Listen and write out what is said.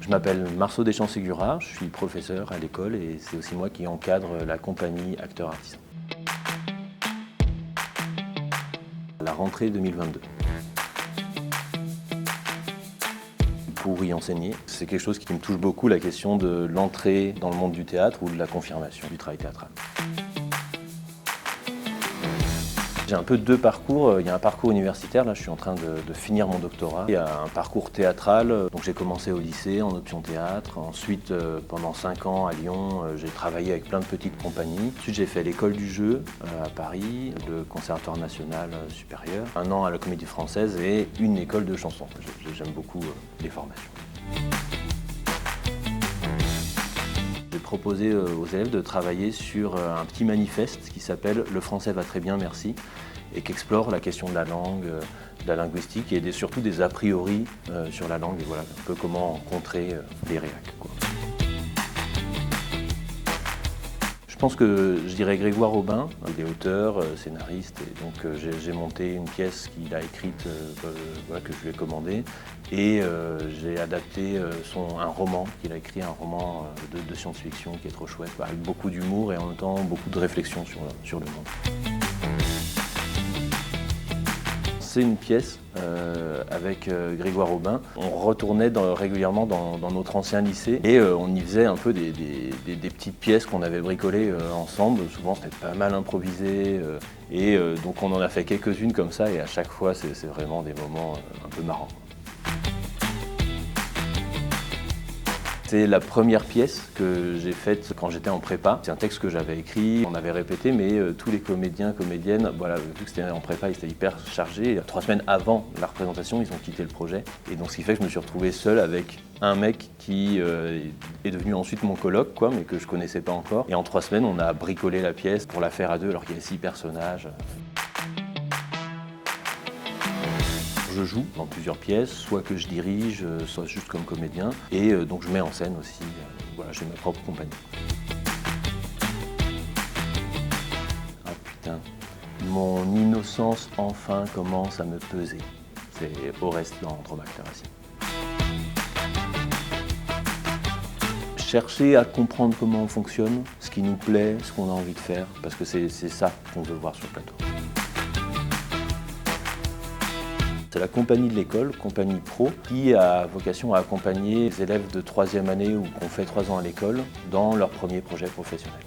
Je m'appelle Marceau Deschamps-Ségura, je suis professeur à l'école et c'est aussi moi qui encadre la compagnie Acteurs Artisans. La rentrée 2022. Pour y enseigner, c'est quelque chose qui me touche beaucoup, la question de l'entrée dans le monde du théâtre ou de la confirmation du travail théâtral. J'ai un peu deux parcours. Il y a un parcours universitaire, là je suis en train de finir mon doctorat. Il y a un parcours théâtral, donc j'ai commencé au lycée en option théâtre. Ensuite, pendant 5 ans à Lyon, j'ai travaillé avec plein de petites compagnies. Ensuite j'ai fait l'école du jeu à Paris, le Conservatoire national supérieur, 1 an à la Comédie Française et une école de chanson. J'aime beaucoup les formations. J'ai proposé aux élèves de travailler sur un petit manifeste qui s'appelle « Le français va très bien, merci » et qui explore la question de la langue, de la linguistique et surtout des a priori sur la langue et voilà un peu comment contrer les réacs, quoi. Je pense que je dirais Grégoire Aubin, il est auteur, scénariste, et donc j'ai monté une pièce qu'il a écrite, voilà, que je lui ai commandée, et j'ai adapté un roman qu'il a écrit, un roman de science-fiction qui est trop chouette, avec beaucoup d'humour et en même temps beaucoup de réflexion sur le monde. C'est une pièce avec Grégoire Aubin. On retournait régulièrement dans notre ancien lycée et on y faisait un peu des petites pièces qu'on avait bricolées ensemble. Souvent c'était pas mal improvisé et donc on en a fait quelques-unes comme ça et à chaque fois c'est vraiment des moments un peu marrants. C'est la première pièce que j'ai faite quand j'étais en prépa. C'est un texte que j'avais écrit, on avait répété, mais tous les comédiens, comédiennes, voilà, vu que c'était en prépa, ils étaient hyper chargés. 3 semaines avant la représentation, ils ont quitté le projet. Et donc ce qui fait que je me suis retrouvé seul avec un mec qui est devenu ensuite mon coloc, quoi, mais que je connaissais pas encore. Et en 3 semaines, on a bricolé la pièce pour la faire à 2, alors qu'il y a 6 personnages. Je joue dans plusieurs pièces, soit que je dirige, soit juste comme comédien. Et donc je mets en scène aussi, voilà, j'ai ma propre compagnie. Ah putain, mon innocence enfin commence à me peser. C'est Oreste dans Andromaque Racine. Chercher à comprendre comment on fonctionne, ce qui nous plaît, ce qu'on a envie de faire, parce que c'est ça qu'on veut voir sur le plateau. C'est la compagnie de l'école, compagnie pro, qui a vocation à accompagner les élèves de 3e année ou qui ont fait 3 ans à l'école dans leur premier projet professionnel.